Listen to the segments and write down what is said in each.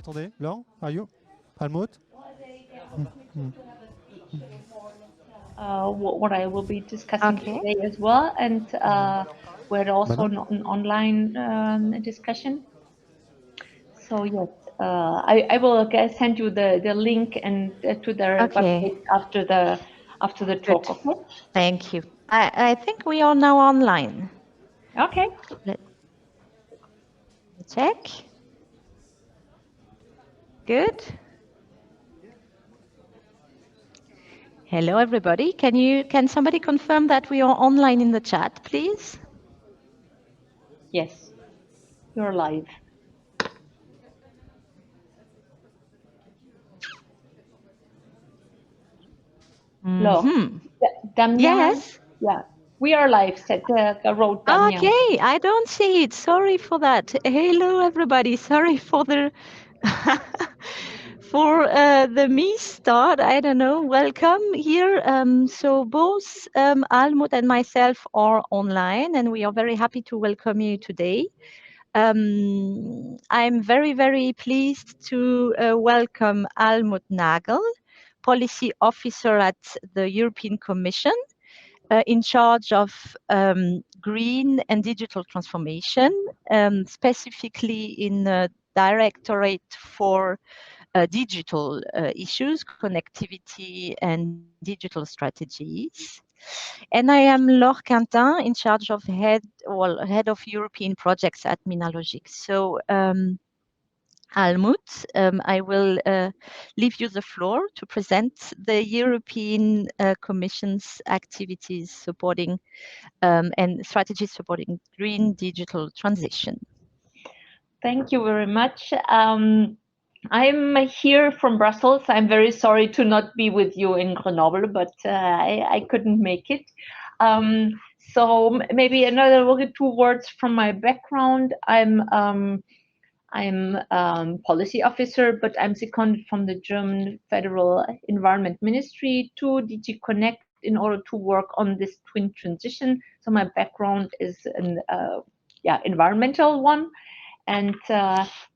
m'entendez? Laure? Are you? Almut? What I will be discussing today as well, and we're also an online discussion. So yes, I will send you the link and to their webpage after the talk. Good. Okay. Thank you. I think we are now online. Okay. Let me check. Good. Hello, everybody. Can somebody confirm that we are online in the chat, please? Yes, you're live. Mm-hmm. Damian, yes. Yeah, we are live. Wrote Damian. Okay, I don't see it. Sorry for that. Hello, everybody. Sorry for the for the me start. I don't know. Welcome here. So both Almut and myself are online, and we are very happy to welcome you today. I'm very, very pleased to welcome Almut Nagel, Policy Officer at the European Commission, in charge of green and digital transformation, specifically in the Directorate for digital issues, connectivity and digital strategies. And I am Laure Quintin, in charge of head of European projects at Minalogic. So Almut, I will leave you the floor to present the European Commission's activities supporting and strategies supporting green digital transition. Thank you very much. I'm here from Brussels. I'm very sorry to not be with you in Grenoble, but I couldn't make it. So maybe another 2 words from my background. I'm policy officer, but I'm seconded from the German Federal Environment Ministry to DG Connect in order to work on this twin transition. So my background is an environmental one. And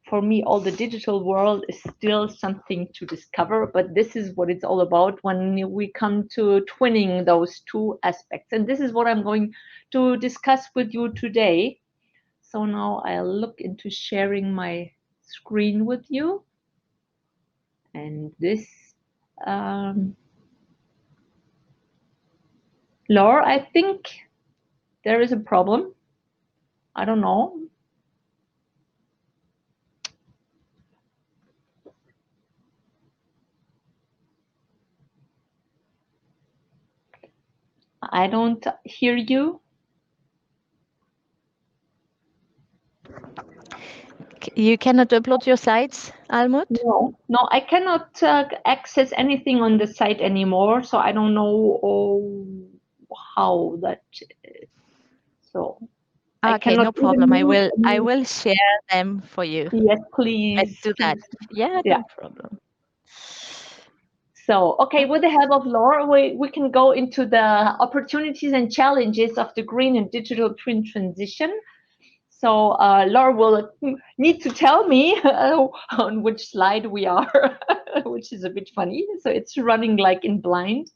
for me, all the digital world is still something to discover, but this is what it's all about when we come to twinning those two aspects. And this is what I'm going to discuss with you today. So now I'll look into sharing my screen with you. And this, Laure, I think there is a problem. I don't know. I don't hear you. You cannot upload your sites, Almut? No, I cannot access anything on the site anymore. So I don't know how that. So okay, no problem. I will share them for you. Yes, please. Let's do that. Yeah, no problem. So, okay, with the help of Laure, we can go into the opportunities and challenges of the green and digital twin transition. So Laure will need to tell me on which slide we are, which is a bit funny. So it's running like in blind.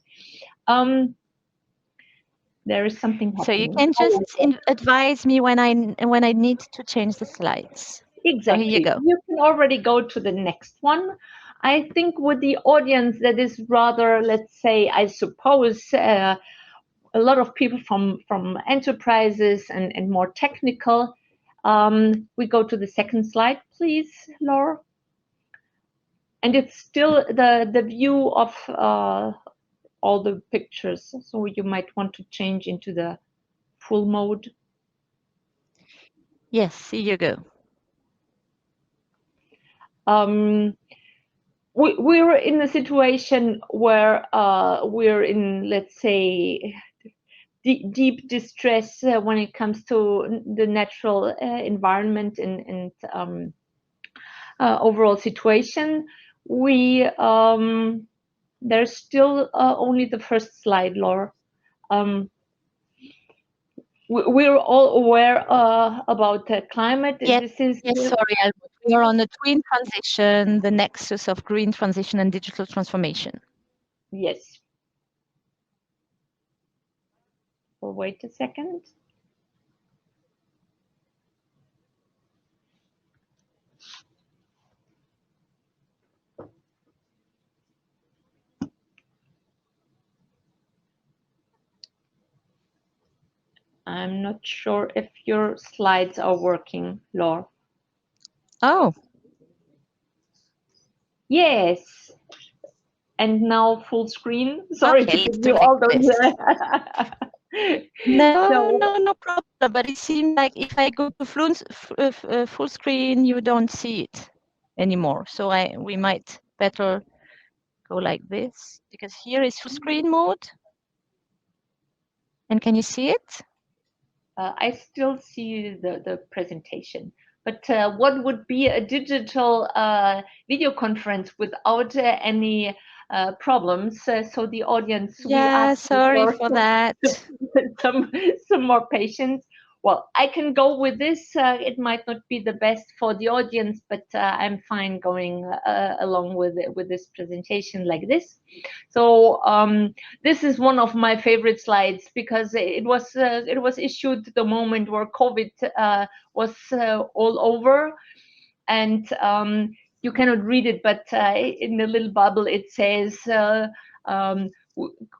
There is something happening. So you can just advise me when I need to change the slides. Exactly. So here you go. You can already go to the next one. I think with the audience that is rather, let's say, I suppose, a lot of people from enterprises and more technical. We go to the second slide, please, Laure. And it's still the view of all the pictures. So you might want to change into the full mode. Yes, here you go. We're in a situation where we're in, let's say, deep distress when it comes to the natural environment and overall situation. There's still only the first slide, Laure. We're all aware about the climate. Yes, sorry, Almut. We are on the twin transition, the nexus of green transition and digital transformation. Yes. We'll wait a second. I'm not sure if your slides are working, Laure. Oh. Yes. And now full screen. Sorry Okay, to let's give do you like all those. No problem. But it seems like if I go to full screen, you don't see it anymore. So we might better go like this, because here is full screen mode. And can you see it? I still see the presentation. But what would be a digital video conference without any problems? So the audience, we Yeah, ask you sorry for that. some more patience. Well, I can go with this. It might not be the best for the audience, but I'm fine going along with this presentation like this. So this is one of my favorite slides because it was issued the moment where COVID was all over, and you cannot read it, but in the little bubble it says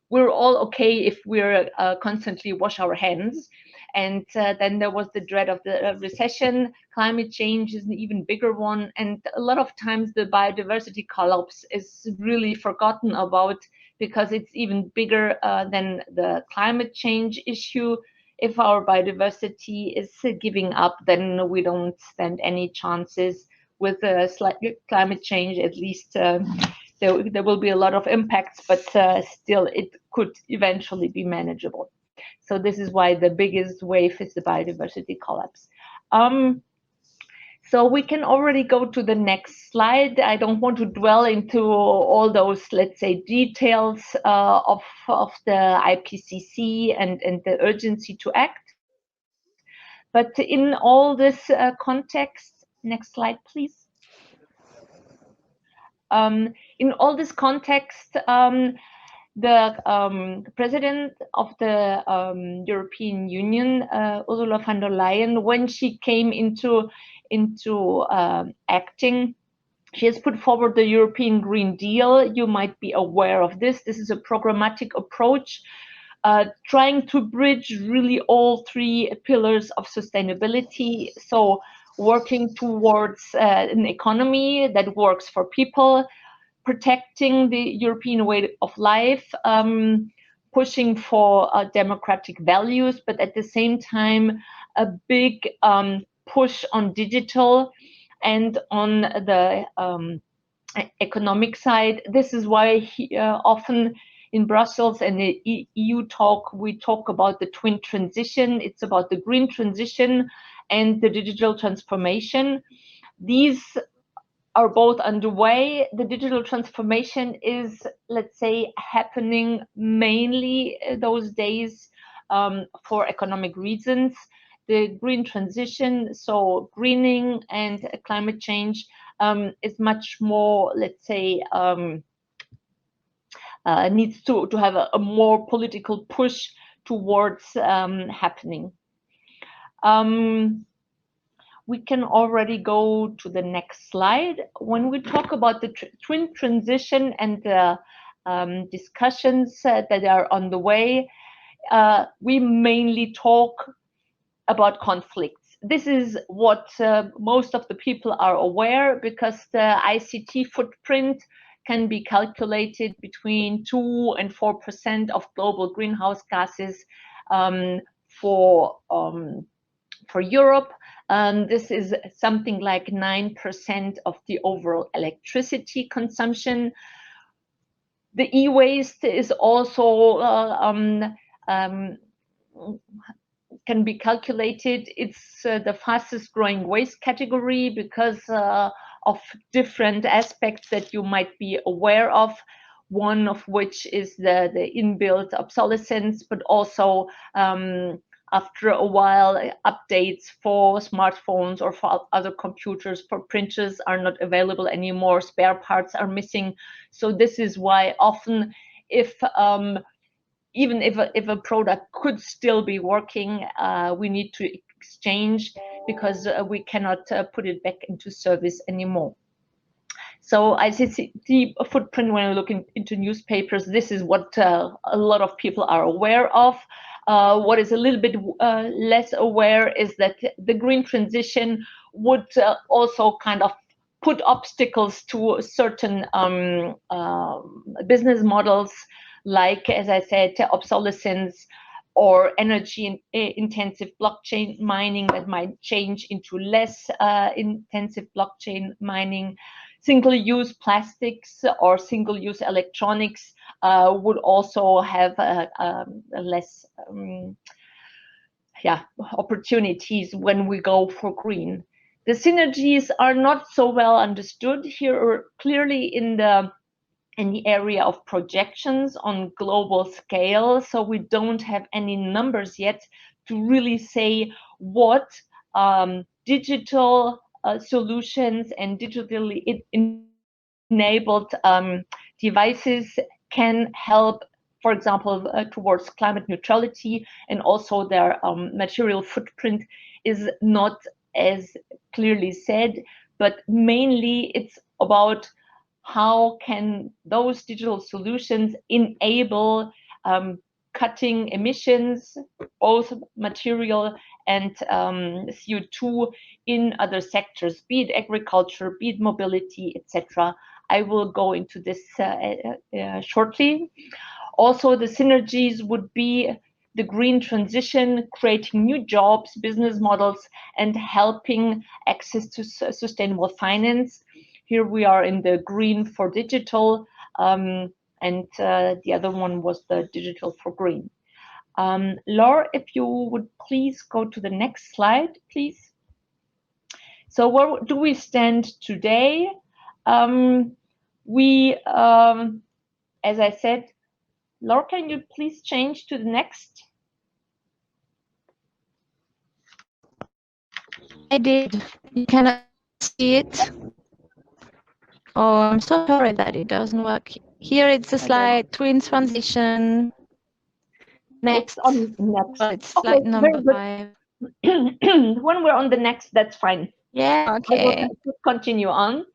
we're all okay if we're constantly wash our hands. And then there was the dread of the recession. Climate change is an even bigger one, and a lot of times the biodiversity collapse is really forgotten about because it's even bigger than the climate change issue. If our biodiversity is giving up, then we don't stand any chances with climate change. At least there will be a lot of impacts, but still it could eventually be manageable. So this is why the biggest wave is the biodiversity collapse. So we can already go to the next slide. I don't want to dwell into all those, let's say, details of the IPCC and the urgency to act. But in all this context, next slide, please. In all this context, the president of the European Union, Ursula von der Leyen, when she came into acting, she has put forward the European Green Deal. You might be aware of this. This is a programmatic approach trying to bridge really all three pillars of sustainability. So working towards an economy that works for people, protecting the European way of life, pushing for democratic values, but at the same time, a big push on digital and on the economic side. This is why often in Brussels and the EU talk, we talk about the twin transition. It's about the green transition and the digital transformation. These are both underway. The digital transformation is, let's say, happening mainly those days for economic reasons. The green transition, so greening and climate change, is much more, let's say, needs to have a more political push towards happening. We can already go to the next slide. When we talk about the twin transition and the discussions that are on the way, we mainly talk about conflicts. This is what most of the people are aware, because the ICT footprint can be calculated between 2 and 4% of global greenhouse gases for Europe. This is something like 9% of the overall electricity consumption. The e-waste is also can be calculated. It's the fastest growing waste category because of different aspects that you might be aware of. One of which is the inbuilt obsolescence, but also after a while, updates for smartphones or for other computers, for printers are not available anymore. Spare parts are missing. So this is why often, if even if a product could still be working, we need to exchange because we cannot put it back into service anymore. So ICT footprint, when I look into newspapers, this is what a lot of people are aware of. What is a little bit less aware is that the green transition would also kind of put obstacles to certain business models, like, as I said, obsolescence or energy intensive blockchain mining that might change into less intensive blockchain mining. Single-use plastics or single-use electronics would also have less opportunities when we go for green. The synergies are not so well understood here, or clearly in the area of projections on global scale. So we don't have any numbers yet to really say what digital solutions and digitally enabled devices can help, for example, towards climate neutrality, and also their material footprint is not as clearly said, but mainly it's about how can those digital solutions enable cutting emissions, both material and CO2 in other sectors, be it agriculture, be it mobility, etc. I will go into this shortly. Also, the synergies would be the green transition, creating new jobs, business models, and helping access to sustainable finance. Here we are in the green for digital, and the other one was the digital for green. Laure, if you would please go to the next slide, please. So where do we stand today? As I said, Laure, can you please change to the next? I did. You cannot see it. Oh, I'm so sorry that it doesn't work. Here it's a slide, twin transition. Next. It's on next. Well, it's slide number 5. When we're on the next, that's fine. Yeah, okay. I will continue on.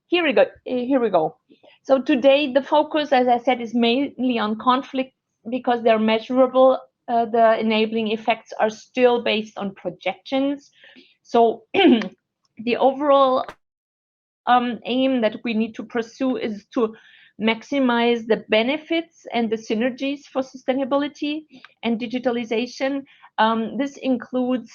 Here we go. Here we go. So today the focus, as I said, is mainly on conflict because they're measurable. The enabling effects are still based on projections. So the overall aim that we need to pursue is to maximize the benefits and the synergies for sustainability and digitalization. This includes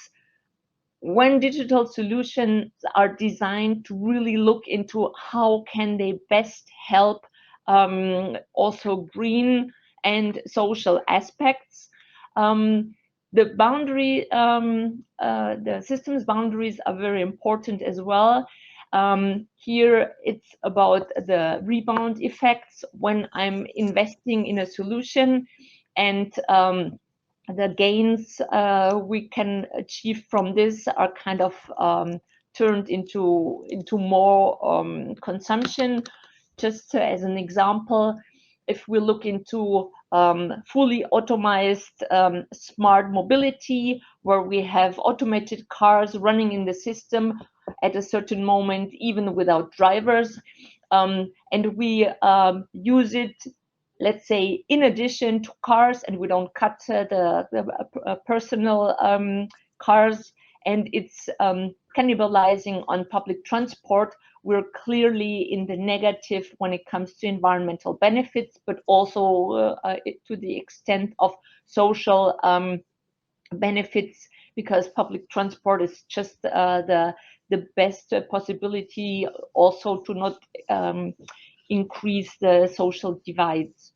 when digital solutions are designed to really look into how can they best help also green and social aspects. The boundary, the systems boundaries are very important as well. Here it's about the rebound effects when I'm investing in a solution, and the gains we can achieve from this are kind of turned into more consumption. Just as an example, if we look into fully automized smart mobility, where we have automated cars running in the system at a certain moment, even without drivers, and we use it, let's say, in addition to cars, and we don't cut the personal cars, and it's cannibalizing on public transport, we're clearly in the negative when it comes to environmental benefits, but also to the extent of social benefits, because public transport is just the best possibility also to not increase the social divides.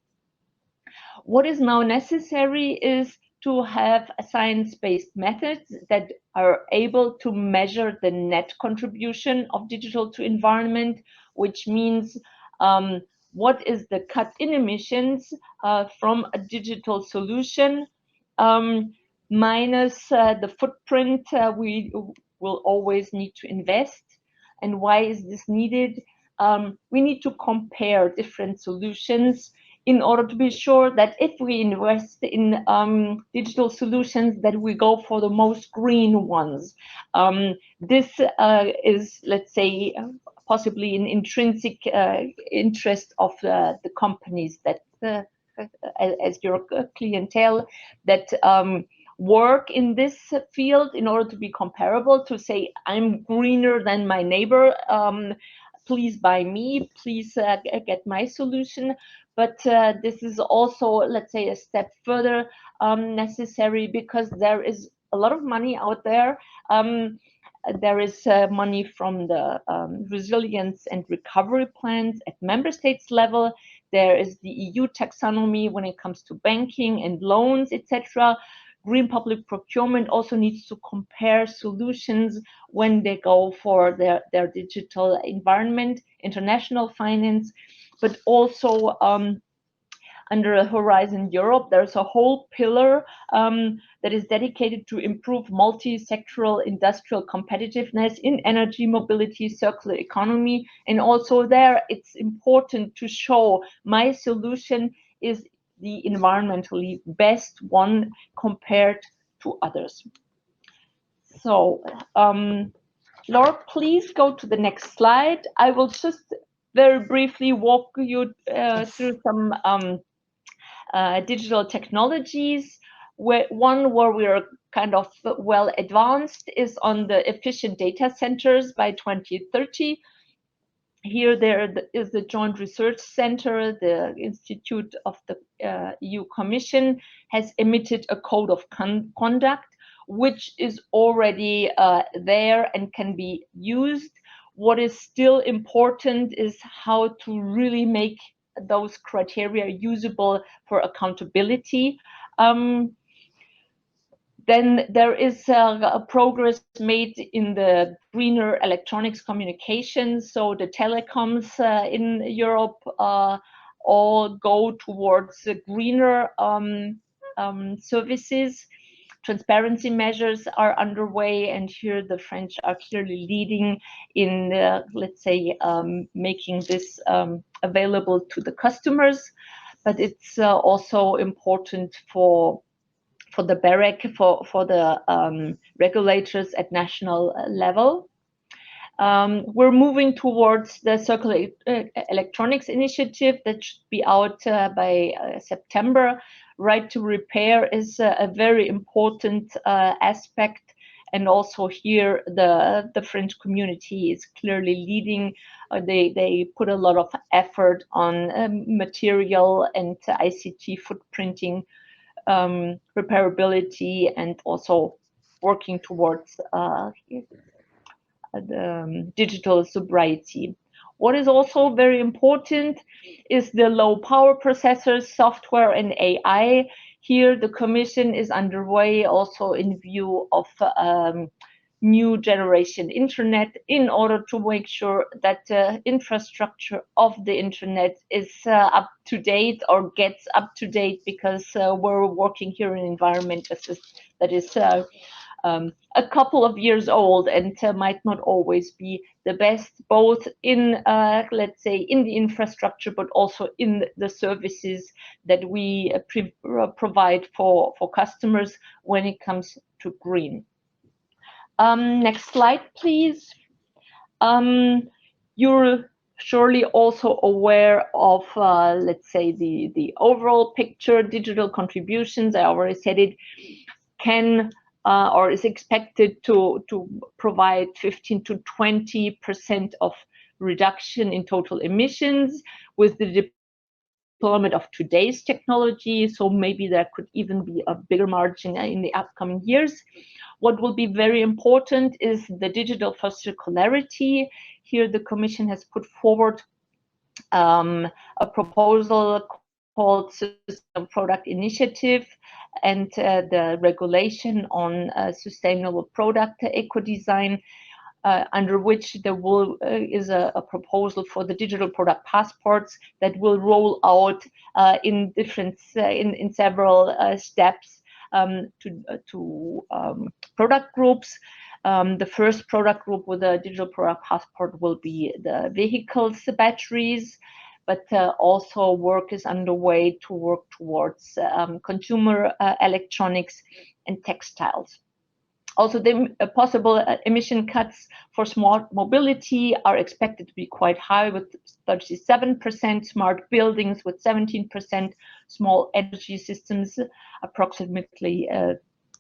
What is now necessary is to have science-based methods that are able to measure the net contribution of digital to environment, which means what is the cut in emissions from a digital solution minus the footprint we will always need to invest. And why is this needed? We need to compare different solutions in order to be sure that if we invest in digital solutions, that we go for the most green ones. This is, let's say, possibly an intrinsic interest of the companies that, as your clientele, that work in this field in order to be comparable, to say, I'm greener than my neighbor, please buy me, please get my solution. But this is also, let's say, a step further necessary, because there is a lot of money out there. There is money from the resilience and recovery plans at member states level. There is the EU taxonomy when it comes to banking and loans, etc. Green public procurement also needs to compare solutions when they go for their digital environment, international finance, but also under Horizon Europe, there's a whole pillar that is dedicated to improve multi-sectoral industrial competitiveness in energy, mobility, circular economy. And also there, it's important to show my solution is the environmentally best one compared to others. So, Laure, please go to the next slide. I will just very briefly walk you through some digital technologies. One where we are kind of well advanced is on the efficient data centers by 2030. Here there is the Joint Research Center, the Institute of the EU Commission has emitted a code of conduct, which is already there and can be used. What is still important is how to really make those criteria usable for accountability. Then there is a progress made in the greener electronics communications. So the telecoms in Europe all go towards greener services. Transparency measures are underway, and here the French are clearly leading in, let's say, making this available to the customers. But it's also important for the BEREC, for the regulators at national level. We're moving towards the Circular Electronics Initiative that should be out by September. Right to repair is a very important aspect, and also here the French community is clearly leading. They put a lot of effort on material and ICT footprinting, repairability, and also working towards the digital sobriety. What is also very important is the low power processors, software, and AI. Here the Commission is underway also in view of new generation internet, in order to make sure that the infrastructure of the internet is up to date, or gets up to date, because we're working here in an environment that is a couple of years old and might not always be the best, both in, let's say, in the infrastructure, but also in the services that we provide for customers when it comes to green. Next slide, please. You're surely also aware of, let's say, the overall picture. Digital contributions, I already said it, can or is expected to provide 15 to 20% of reduction in total emissions with the deployment of today's technology. So maybe there could even be a bigger margin in the upcoming years. What will be very important is the digital for circularity. Here the Commission has put forward a proposal called System Product Initiative, and the regulation on sustainable product eco-design, under which there is a proposal for the digital product passports that will roll out in several steps to product groups. The first product group with a digital product passport will be the vehicles batteries, but also work is underway to work towards consumer electronics and textiles. Also, the possible emission cuts for smart mobility are expected to be quite high, with 37%, smart buildings with 17%, small energy systems approximately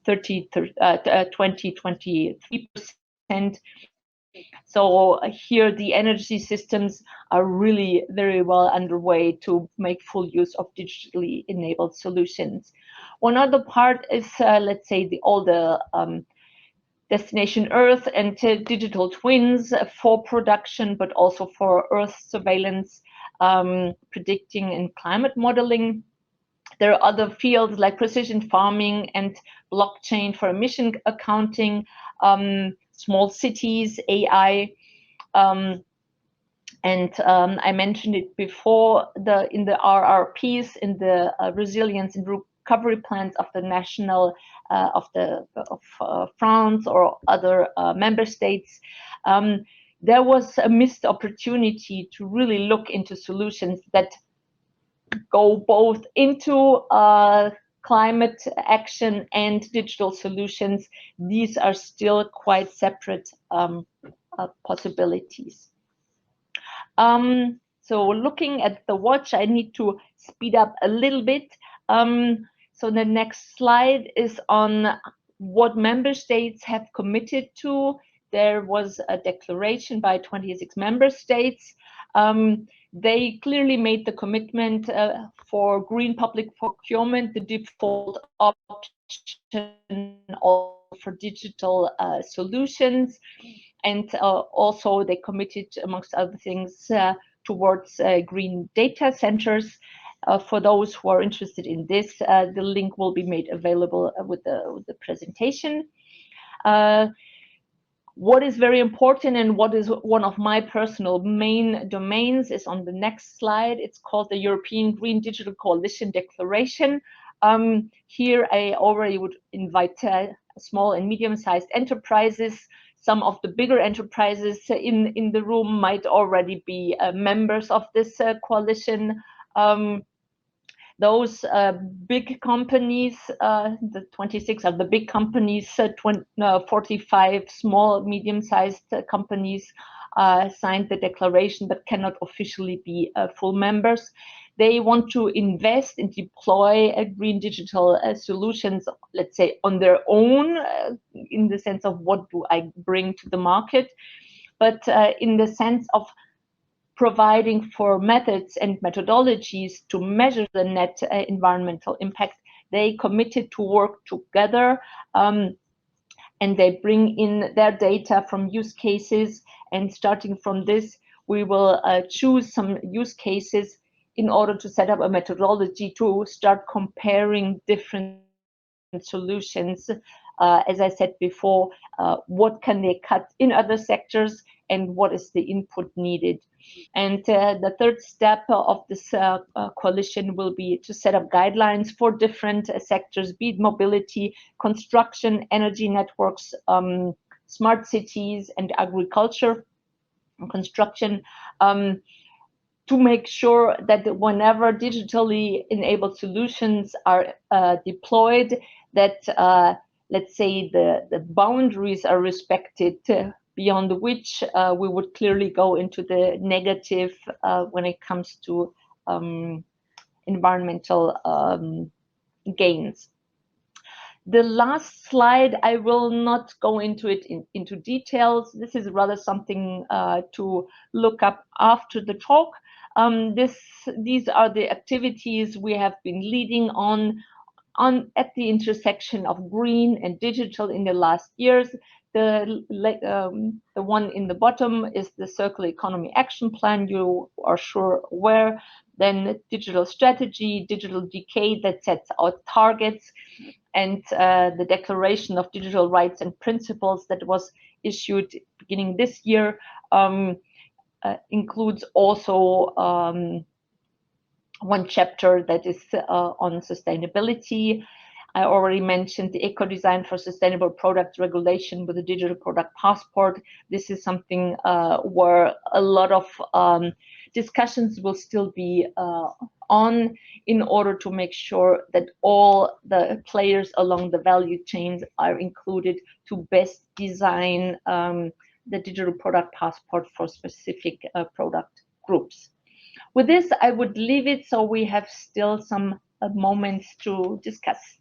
23%. So here the energy systems are really very well underway to make full use of digitally enabled solutions. One other part is, let's say, all the Destination Earth and digital twins for production, but also for Earth surveillance, predicting and climate modeling. There are other fields like precision farming and blockchain for emission accounting, small cities, AI, and I mentioned it before, in the RRPs, in the resilience and recovery plans of the national of France or other member states. There was a missed opportunity to really look into solutions that go both into climate action and digital solutions. These are still quite separate possibilities. So looking at the watch, I need to speed up a little bit. So the next slide is on what member states have committed to. There was a declaration by 26 member states. They clearly made the commitment for green public procurement, the default option also for digital solutions. And also they committed, amongst other things, towards green data centers. For those who are interested in this, the link will be made available with the presentation. What is very important and what is one of my personal main domains is on the next slide. It's called the European Green Digital Coalition Declaration. Here I already would invite small and medium-sized enterprises. Some of the bigger enterprises in the room might already be members of this coalition. Those big companies, the 26 are the big companies, 45 small, medium-sized companies signed the declaration but cannot officially be full members. They want to invest and deploy green digital solutions, let's say, on their own, in the sense of what do I bring to the market, but in the sense of providing for methods and methodologies to measure the net environmental impact. They committed to work together, and they bring in their data from use cases. And starting from this, we will choose some use cases in order to set up a methodology to start comparing different solutions. As I said before, what can they cut in other sectors and what is the input needed. And the third step of this coalition will be to set up guidelines for different sectors, be it mobility, construction, energy networks, smart cities, and agriculture and construction, to make sure that whenever digitally enabled solutions are deployed, that let's say the boundaries are respected, beyond which we would clearly go into the negative when it comes to environmental gains. The last slide, I will not go into it into details. This is rather something to look up after the talk. These are the activities we have been leading on at the intersection of green and digital in the last years. The one in the bottom is the Circular Economy Action Plan, you are sure aware. Then digital strategy, digital decade that sets out targets, and the Declaration of Digital Rights and Principles that was issued beginning this year includes also one chapter that is on sustainability. I already mentioned the eco-design for sustainable product regulation with the digital product passport. This is something where a lot of discussions will still be on in order to make sure that all the players along the value chains are included to best design the digital product passport for specific product groups. With this, I would leave it so we have still some moments to discuss.